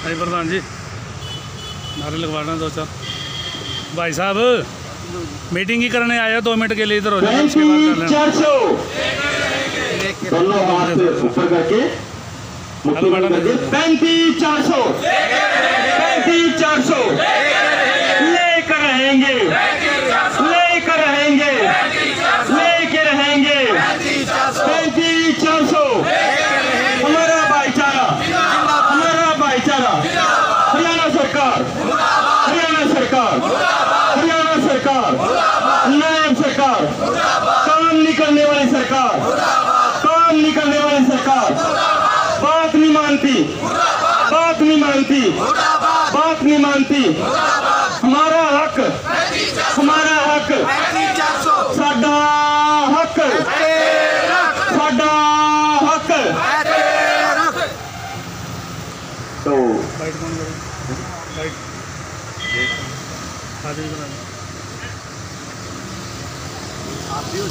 भाई प्रधान जी नारे लगवाना दो चार। भाई साहब मीटिंग ही करने आए हो, 2 मिनट के लिए इधर हो जाए, उसके बाद कर लेना। 400 दोनों हाथ ऊपर करके 35,400 35,400 लेकर रहेंगे लेकर रहेंगे लेकर रहेंगे 35,400 हमारा भाईचारा हरियाणा सरकार हरियाणा सरकार हरियाणा सरकार नायब सरकार काम नहीं करने वाली सरकार काम नहीं करने वाली सरकार बात नहीं मानती बात नहीं मानती बात नहीं मानती हमारा हक साडा हक साडा हक। तो बाइट कौन करें? बाइट आदमी बनाना। आप भी हो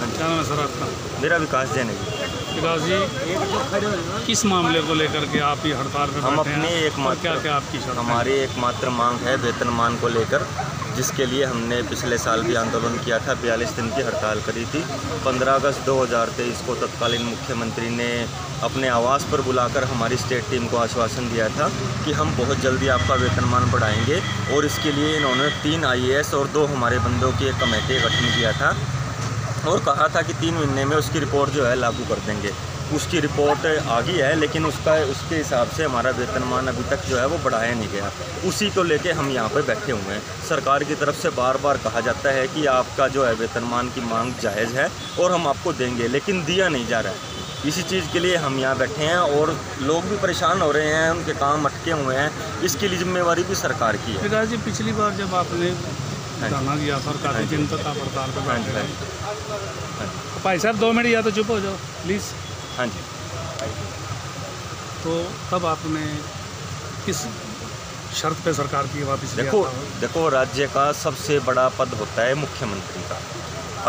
क्या नाम है सर आपका? मेरा विकास जैन है। विकास जी किस मामले को लेकर के आप ही हड़ताल पे हम बैठे अपनी हैं? एकमात्र क्या आपकी शर्त है? हमारी एकमात्र मांग है वेतनमान को लेकर, जिसके लिए हमने पिछले साल भी आंदोलन किया था, 42 दिन की हड़ताल करी थी। 15 अगस्त 2023 को तत्कालीन मुख्यमंत्री ने अपने आवास पर बुलाकर हमारी स्टेट टीम को आश्वासन दिया था कि हम बहुत जल्दी आपका वेतनमान बढ़ाएंगे, और इसके लिए इन्होंने 3 IAS और 2 हमारे बंदों की एक कमेटी गठन किया था और कहा था कि 3 महीने में उसकी रिपोर्ट जो है लागू कर देंगे। उसकी रिपोर्ट आ गई है, लेकिन उसके हिसाब से हमारा वेतनमान अभी तक जो है वो बढ़ाया नहीं गया। उसी को लेके हम यहाँ पे बैठे हुए हैं। सरकार की तरफ से बार बार कहा जाता है कि आपका जो है वेतनमान की मांग जायज़ है और हम आपको देंगे, लेकिन दिया नहीं जा रहा है। इसी चीज़ के लिए हम यहाँ बैठे हैं और लोग भी परेशान हो रहे हैं, उनके काम अटके हुए हैं। इसके लिए जिम्मेवारी भी सरकार की है। विकास जी पिछली बार जब आपने धरना किया था और काफ़ी दिन तक आप हड़ताल पर बैठे रहे, भाई साहब 2 मिनट या तो चुप हो जाओ प्लीज़। हाँ जी। तो तब आपने किस शर्त पे सरकार की वापस लिया था? देखो राज्य का सबसे बड़ा पद होता है मुख्यमंत्री का।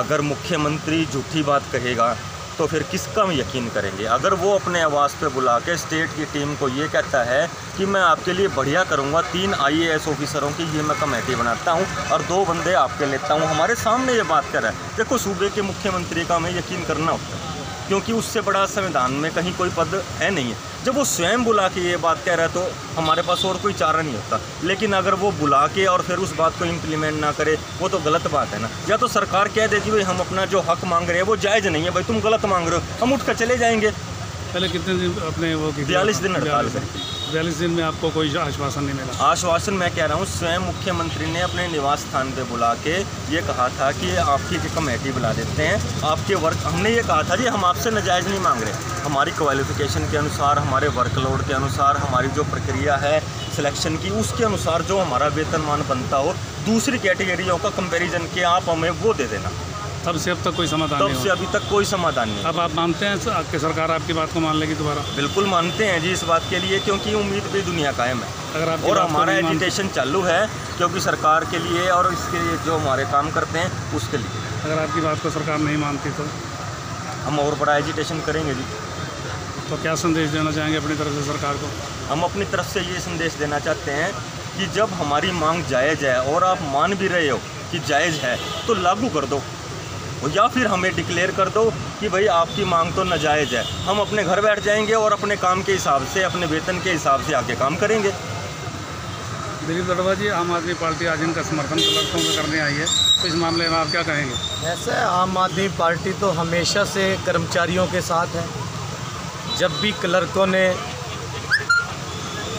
अगर मुख्यमंत्री झूठी बात कहेगा तो फिर किसका हम यकीन करेंगे? अगर वो अपने आवास पे बुला के स्टेट की टीम को ये कहता है कि मैं आपके लिए बढ़िया करूँगा, 3 IAS ऑफिसरों की ये मैं कमेटी बनाता हूँ और 2 बंदे आपके लेता हूँ, हमारे सामने ये बात कर रहा है। देखो सूबे के मुख्यमंत्री का हमें यकीन करना होता है, क्योंकि उससे बड़ा संविधान में कहीं कोई पद है नहीं है। जब वो स्वयं बुला के ये बात कह रहा है तो हमारे पास और कोई चारा नहीं होता। लेकिन अगर वो बुला के और फिर उस बात को इम्प्लीमेंट ना करे, वो तो गलत बात है ना। या तो सरकार कह देगी भाई हम अपना जो हक मांग रहे हैं वो जायज़ नहीं है, भाई तुम गलत मांग रहे हो, हम उठ कर चले जाएंगे। पहले कितने दिन अपने वो 42 दिन हड़ताल करी। 42 दिन में आपको कोई आश्वासन नहीं मिला? आश्वासन मैं कह रहा हूँ स्वयं मुख्यमंत्री ने अपने निवास स्थान पे बुला के ये कहा था कि आपकी कमेटी बुला देते हैं, आपके वर्क, हमने ये कहा था जी हम आपसे नाजायज़ नहीं मांग रहे, हमारी क्वालिफिकेशन के अनुसार, हमारे वर्कलोड के अनुसार, हमारी जो प्रक्रिया है सिलेक्शन की उसके अनुसार जो हमारा वेतनमान बनता हो, दूसरी कैटेगरियों का कंपेरिजन के आप हमें वो दे देना। तब से अब तक कोई समाधान तब नहीं से अभी तक कोई समाधान नहीं। अब आप मानते हैं कि सरकार आपकी बात को मान लेगी दोबारा? बिल्कुल मानते हैं जी इस बात के लिए, क्योंकि उम्मीद भी दुनिया कायम है। अगर आप और हमारा एजिटेशन चालू है, क्योंकि सरकार के लिए और इसके लिए जो हमारे काम करते हैं उसके लिए। अगर आपकी बात को सरकार नहीं मानती तो हम और बड़ा एजिटेशन करेंगे जी। तो क्या संदेश देना चाहेंगे अपनी तरफ से सरकार को? हम अपनी तरफ से ये संदेश देना चाहते हैं कि जब हमारी मांग जायज़ है और आप मान भी रहे हो कि जायज़ है तो लागू कर दो, या फिर हमें डिक्लेयर कर दो कि भाई आपकी मांग तो नाजायज़ है। हम अपने घर बैठ जाएंगे और अपने काम के हिसाब से, अपने वेतन के हिसाब से आके काम करेंगे। दिलीप दड़वा जी, आम आदमी पार्टी आज इनका समर्थन क्लर्कों में करने आई है, तो इस मामले में आप क्या कहेंगे? ऐसा है, आम आदमी पार्टी तो हमेशा से कर्मचारियों के साथ है। जब भी क्लर्कों ने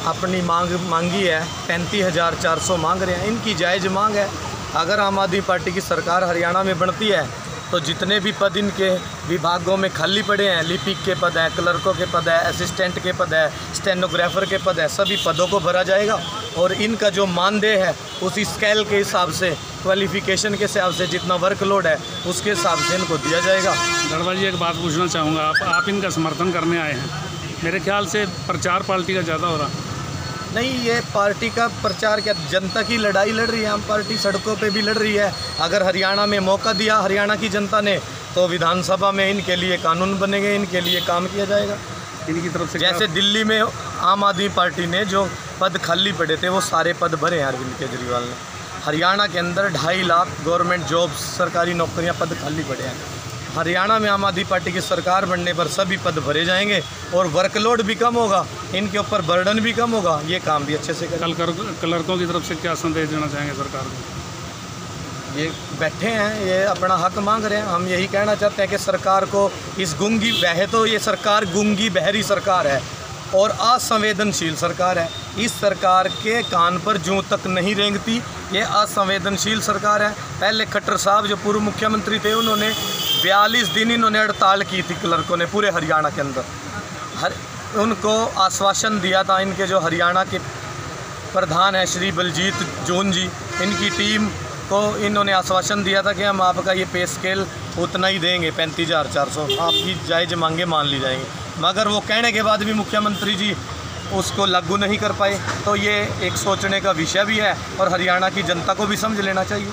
अपनी मांग मांगी है, 35,400 मांग रहे हैं, इनकी जायज़ मांग है। अगर आम आदमी पार्टी की सरकार हरियाणा में बनती है तो जितने भी पद इनके विभागों में खाली पड़े हैं, लिपिक के पद हैं, क्लर्कों के पद है, असिस्टेंट के पद है, स्टेनोग्राफर के पद है, सभी पदों को भरा जाएगा और इनका जो मानदेय है उसी स्केल के हिसाब से, क्वालिफिकेशन के हिसाब से, जितना वर्कलोड है उसके हिसाब से इनको दिया जाएगा। दड़वा जी एक बात पूछना चाहूँगा, आप इनका समर्थन करने आए हैं, मेरे ख्याल से प्रचार पार्टी का ज़्यादा हो रहा? नहीं, ये पार्टी का प्रचार क्या, जनता की लड़ाई लड़ रही है। आम पार्टी सड़कों पे भी लड़ रही है। अगर हरियाणा में मौका दिया हरियाणा की जनता ने तो विधानसभा में इनके लिए कानून बनेंगे, इनके लिए काम किया जाएगा। इनकी तरफ से जैसे दिल्ली में आम आदमी पार्टी ने जो पद खाली पड़े थे वो सारे पद भरे हैं अरविंद केजरीवाल ने। हरियाणा के अंदर 2.5 लाख गवर्नमेंट जॉब्स, सरकारी नौकरियां, पद खाली पड़े हैं। हरियाणा में आम आदमी पार्टी की सरकार बनने पर सभी पद भरे जाएंगे और वर्कलोड भी कम होगा, इनके ऊपर बर्डन भी कम होगा, ये काम भी अच्छे से करेंगे। क्लर्कों की तरफ से क्या संदेश देना चाहेंगे सरकार को? ये बैठे हैं, ये अपना हक मांग रहे हैं। हम यही कहना चाहते हैं कि सरकार को इस गूंगी, वह तो ये सरकार गूंगी बहरी सरकार है और असंवेदनशील सरकार है। इस सरकार के कान पर जूं तक नहीं रेंगती, ये असंवेदनशील सरकार है। पहले खट्टर साहब जो पूर्व मुख्यमंत्री थे, उन्होंने 42 दिन इन्होंने हड़ताल की थी क्लर्कों ने पूरे हरियाणा के अंदर। उनको आश्वासन दिया था, इनके जो हरियाणा के प्रधान हैं श्री बलजीत जोन जी, इनकी टीम को इन्होंने आश्वासन दिया था कि हम आपका ये पे स्केल उतना ही देंगे, 35,400, आपकी जायज़ मांगे मान ली जाएंगी। मगर वो कहने के बाद भी मुख्यमंत्री जी उसको लागू नहीं कर पाए। तो ये एक सोचने का विषय भी है और हरियाणा की जनता को भी समझ लेना चाहिए।